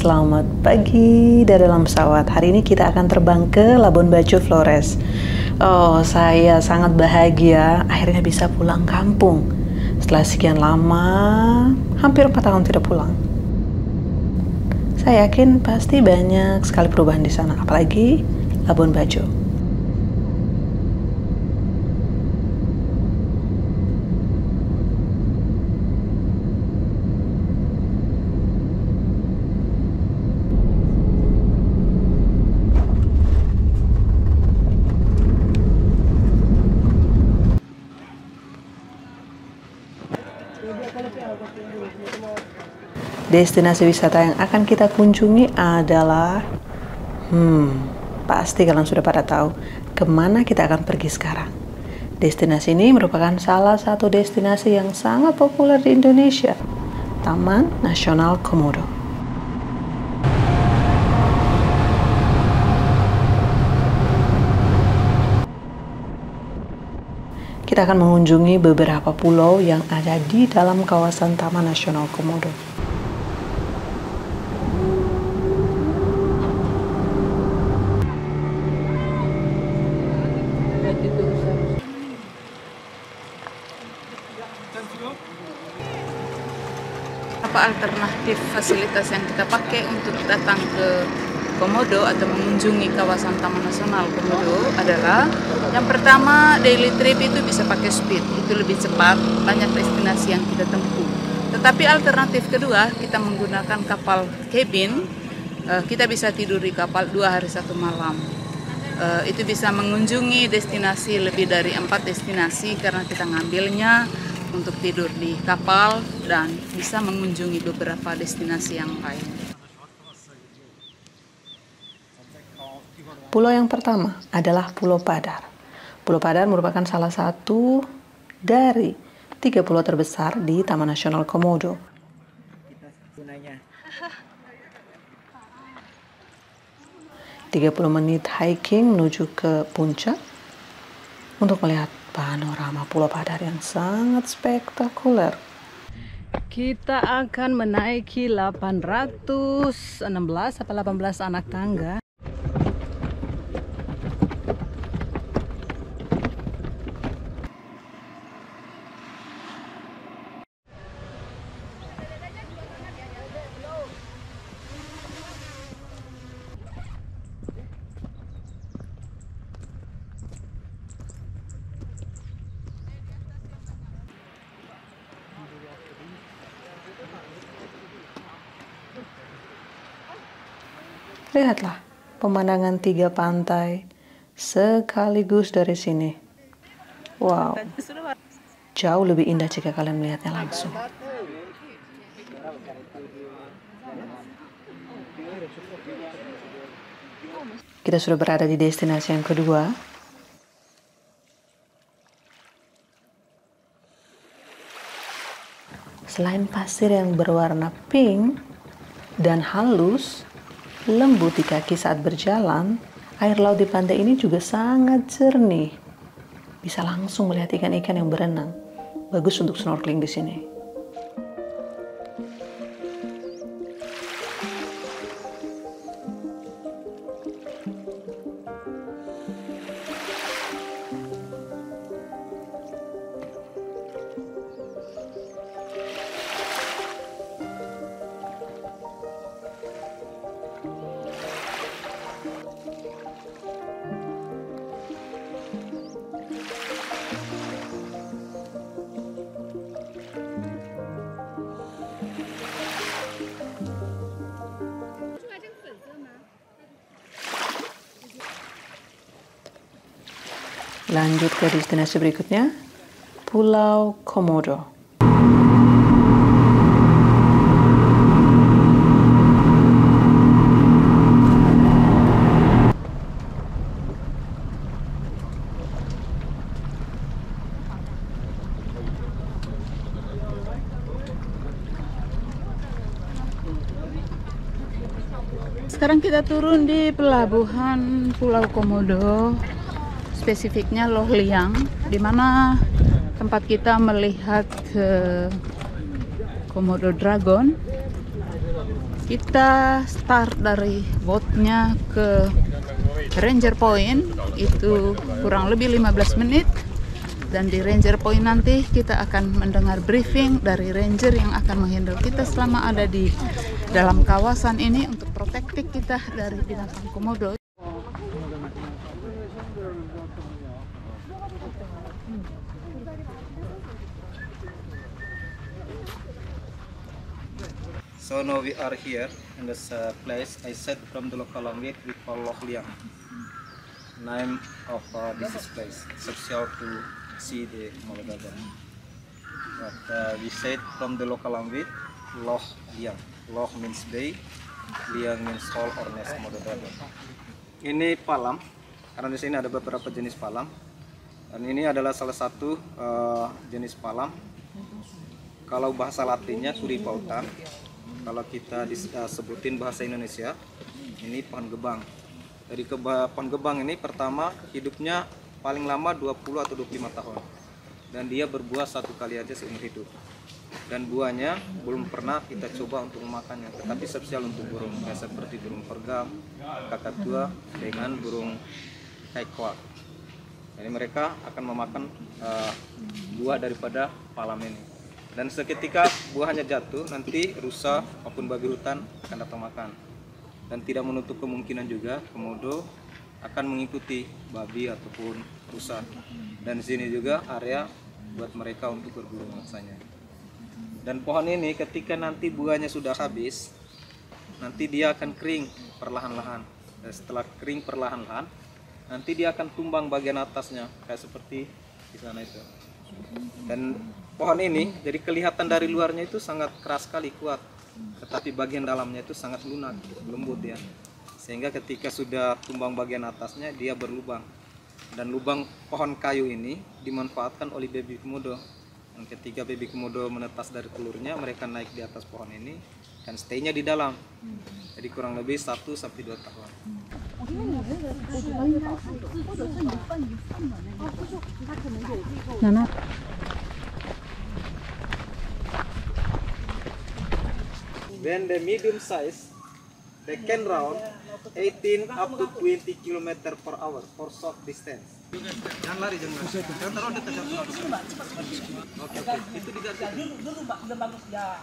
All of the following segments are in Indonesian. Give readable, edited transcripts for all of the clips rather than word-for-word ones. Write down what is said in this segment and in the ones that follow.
Selamat pagi dari dalam pesawat. Hari ini kita akan terbang ke Labuan Bajo, Flores. Oh, saya sangat bahagia akhirnya bisa pulang kampung. Setelah sekian lama, hampir 4 tahun tidak pulang. Saya yakin pasti banyak sekali perubahan di sana, apalagi Labuan Bajo. Destinasi wisata yang akan kita kunjungi adalah pasti kalian sudah pada tahu kemana kita akan pergi sekarang. Destinasi ini merupakan salah satu destinasi yang sangat populer di Indonesia, Taman Nasional Komodo. Kita akan mengunjungi beberapa pulau yang ada di dalam kawasan Taman Nasional Komodo. Apa alternatif fasilitas yang kita pakai untuk datang ke Komodo atau mengunjungi kawasan Taman Nasional Komodo adalah yang pertama, daily trip itu bisa pakai speed, itu lebih cepat, banyak destinasi yang kita tempuh. Tetapi alternatif kedua, kita menggunakan kapal cabin, kita bisa tidur di kapal 2 hari 1 malam. Itu bisa mengunjungi destinasi lebih dari 4 destinasi karena kita ngambilnya untuk tidur di kapal dan bisa mengunjungi beberapa destinasi yang lain. Pulau yang pertama adalah Pulau Padar. Pulau Padar merupakan salah satu dari 3 pulau terbesar di Taman Nasional Komodo. 30 menit hiking menuju ke puncak untuk melihat panorama Pulau Padar yang sangat spektakuler. Kita akan menaiki 816 atau 18 anak tangga. Lihatlah pemandangan 3 pantai sekaligus dari sini. Wow, jauh lebih indah jika kalian melihatnya langsung. Kita sudah berada di destinasi yang kedua. Selain pasir yang berwarna pink dan halus, lembut di kaki saat berjalan, air laut di pantai ini juga sangat jernih. Bisa langsung melihat ikan-ikan yang berenang. Bagus untuk snorkeling di sini. Lanjut ke destinasi berikutnya, Pulau Komodo. Sekarang kita turun di pelabuhan Pulau Komodo, spesifiknya Loh Liang, di mana tempat kita melihat Komodo Dragon. Kita start dari boatnya ke Ranger Point itu kurang lebih 15 menit. Dan di Ranger Point nanti kita akan mendengar briefing dari ranger yang akan menghandle kita selama ada di dalam kawasan ini untuk protektif kita dari binatang komodo. So now we are here in this place. I said from the local language we call Loch Liang. Name of this place, essential to see the Komodo dragon. But we said from the local language Loch Liang. Loch means bay, Liang means hole or nest Komodo dragon. Ini palam, karena di sini ada beberapa jenis palam. Dan ini adalah salah satu jenis palam. Kalau bahasa Latinnya Curipauta. Kalau kita sebutin bahasa Indonesia, ini pohon gebang. Dari pohon gebang ini pertama hidupnya paling lama 20 atau 25 tahun. Dan dia berbuah satu kali aja seumur hidup. Dan buahnya belum pernah kita coba untuk memakannya, tetapi spesial untuk burung, seperti burung pergam, kakatua, dengan burung hekwa. Jadi mereka akan memakan buah daripada palam ini. Dan seketika buahnya jatuh, nanti rusa maupun babi hutan akan datang makan. Dan tidak menutup kemungkinan juga komodo akan mengikuti babi ataupun rusa. Dan di sini juga area buat mereka untuk berburu mangsanya. Dan pohon ini ketika nanti buahnya sudah habis, nanti dia akan kering perlahan-lahan. Dan setelah kering perlahan-lahan, nanti dia akan tumbang bagian atasnya, kayak seperti di sana itu. Dan pohon ini jadi kelihatan dari luarnya itu sangat keras sekali, kuat, tetapi bagian dalamnya itu sangat lunak, lembut ya. Sehingga ketika sudah tumbang bagian atasnya dia berlubang. Dan lubang pohon kayu ini dimanfaatkan oleh baby komodo. Dan ketika baby komodo menetas dari telurnya, mereka naik di atas pohon ini dan stay-nya di dalam. Jadi kurang lebih 1 sampai 2 tahun. When the medium size, they can run 18 up to 20 km per hour for short distance. Jangan lari, jangan lari. Jangan taruh di tengah. Oke. Itu diganti. Dulu bagus ya.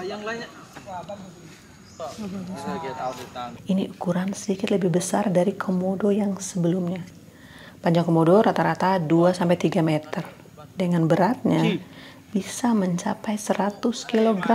Yang lainnya. Ini ukuran sedikit lebih besar dari komodo yang sebelumnya. Panjang komodo rata-rata 2-3 meter. Dengan beratnya bisa mencapai 100 kg.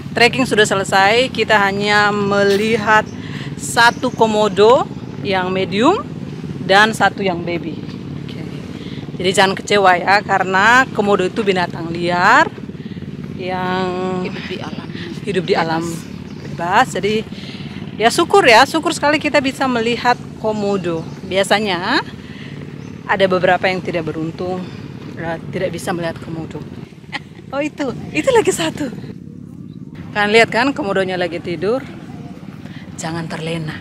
Trekking sudah selesai, kita hanya melihat satu komodo yang medium dan satu yang baby. Jadi jangan kecewa ya, karena komodo itu binatang liar yang hidup di alam bebas. Jadi ya syukur sekali kita bisa melihat komodo. Biasanya ada beberapa yang tidak beruntung, tidak bisa melihat komodo. Oh itu lagi satu. Kalian lihat kan komodonya lagi tidur. Jangan terlena,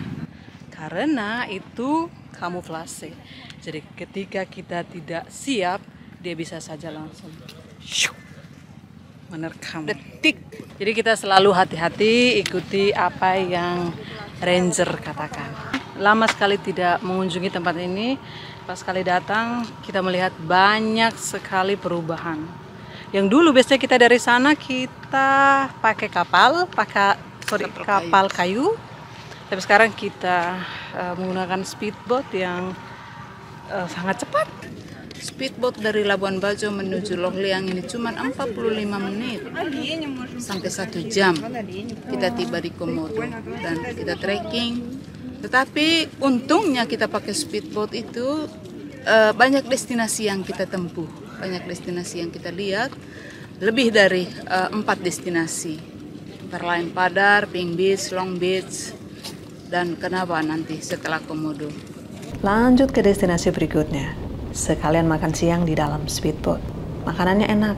karena itu kamuflase. Jadi ketika kita tidak siap, dia bisa saja langsung menerkam. Detik. Jadi kita selalu hati-hati, ikuti apa yang ranger katakan. Lama sekali tidak mengunjungi tempat ini. Pas sekali datang, kita melihat banyak sekali perubahan. Yang dulu biasanya kita dari sana kita pakai kapal kayu, tapi sekarang kita menggunakan speedboat yang sangat cepat. Speedboat dari Labuan Bajo menuju Loch Liang ini cuma 45 menit sampai 1 jam kita tiba di Komodo dan kita trekking. Tetapi untungnya kita pakai speedboat itu banyak destinasi yang kita tempuh, banyak destinasi yang kita lihat, lebih dari 4 destinasi, antara lain Padar, Pink Beach, Long Beach, dan kenapa nanti setelah Komodo. Lanjut ke destinasi berikutnya. Sekalian makan siang di dalam speedboat. Makanannya enak.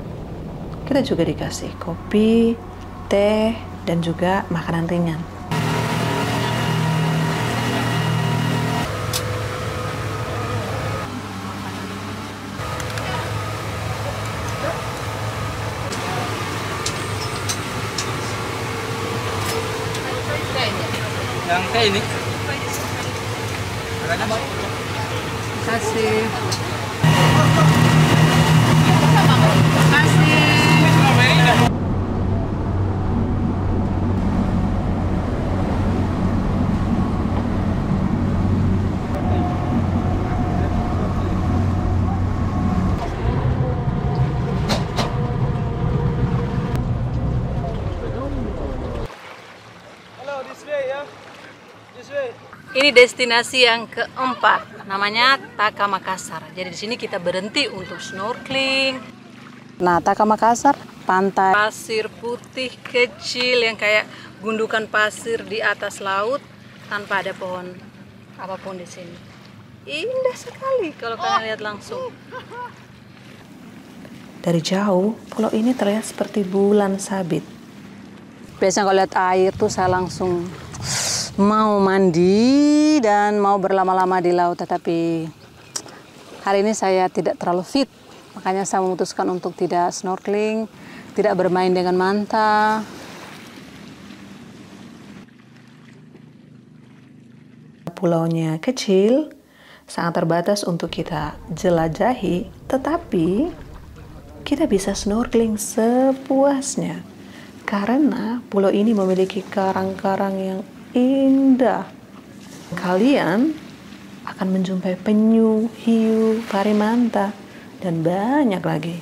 Kita juga dikasih kopi, teh, dan juga makanan ringan. Yang kayak ini. Terima kasih. Ini destinasi yang keempat, namanya Taka Makassar. Jadi di sini kita berhenti untuk snorkeling. Nah, Taka Makassar, pantai pasir putih kecil yang kayak gundukan pasir di atas laut tanpa ada pohon apapun di sini. Indah sekali kalau kalian lihat langsung. Dari jauh, pulau ini terlihat seperti bulan sabit. Biasanya kalau lihat air tuh saya langsung mau mandi dan mau berlama-lama di laut, tetapi hari ini saya tidak terlalu fit, makanya saya memutuskan untuk tidak snorkeling, tidak bermain dengan manta. Pulaunya kecil, sangat terbatas untuk kita jelajahi, tetapi kita bisa snorkeling sepuasnya karena pulau ini memiliki karang-karang yang indah. Kalian akan menjumpai penyu, hiu, parimanta, dan banyak lagi.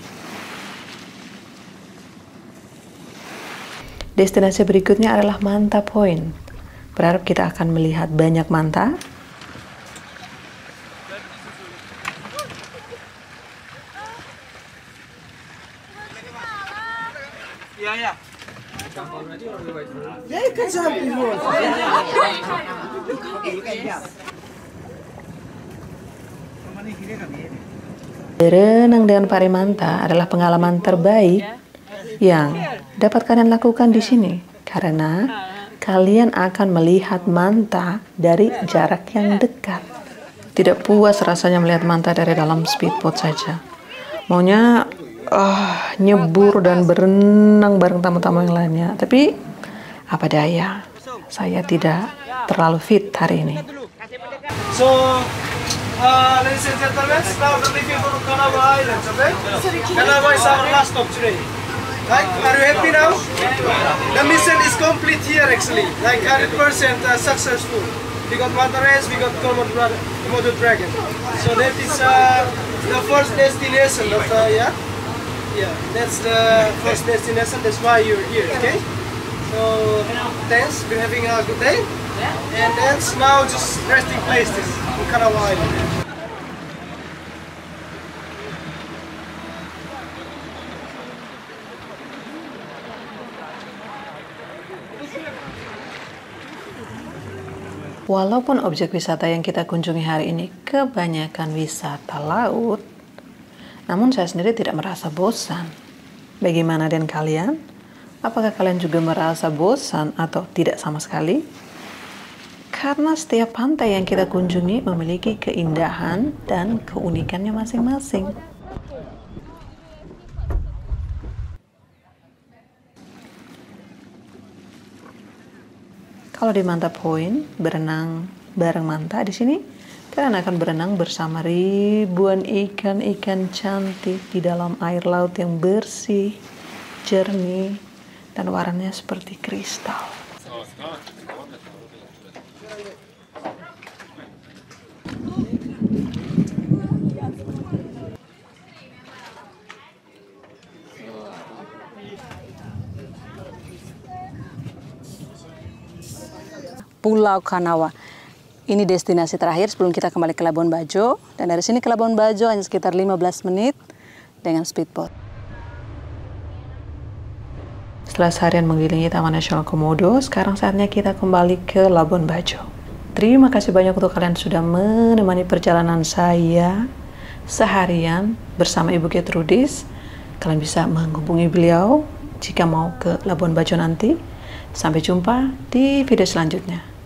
Destinasi berikutnya adalah Manta Point. Berharap kita akan melihat banyak manta. Iya, iya. Berenang dengan parimanta adalah pengalaman terbaik yang dapat kalian lakukan di sini karena kalian akan melihat manta dari jarak yang dekat. Tidak puas rasanya melihat manta dari dalam speedboat saja. Maunya nyebur dan berenang bareng tamu-tamu yang lainnya. Tapi apa daya, saya tidak terlalu fit hari ini. So, ladies and gentlemen, now we're leaving for Kanawa Islands, okay? Kanawa is our last stop today. Like, are you happy now? The mission is complete here actually, like 100% successful. We got Manta Rays, we got Komodo Dragon. So that is the first destination of yeah, that's the first destination. That's why you're here, okay? So thanks, we're having a good day, and that's now just resting places in Kanawa Island. Walaupun objek wisata yang kita kunjungi hari ini kebanyakan wisata laut, namun saya sendiri tidak merasa bosan. Bagaimana dengan kalian? Apakah kalian juga merasa bosan atau tidak sama sekali? Karena setiap pantai yang kita kunjungi memiliki keindahan dan keunikannya masing-masing. Kalau di Manta Point, berenang bareng manta, di sini kalian akan berenang bersama ribuan ikan-ikan cantik di dalam air laut yang bersih, jernih, dan warnanya seperti kristal. Pulau Kanawa. Ini destinasi terakhir sebelum kita kembali ke Labuan Bajo. Dan dari sini ke Labuan Bajo hanya sekitar 15 menit dengan speedboat. Setelah seharian mengelilingi Taman Nasional Komodo, sekarang saatnya kita kembali ke Labuan Bajo. Terima kasih banyak untuk kalian sudah menemani perjalanan saya seharian bersama Ibu Gertrudis. Kalian bisa menghubungi beliau jika mau ke Labuan Bajo nanti. Sampai jumpa di video selanjutnya.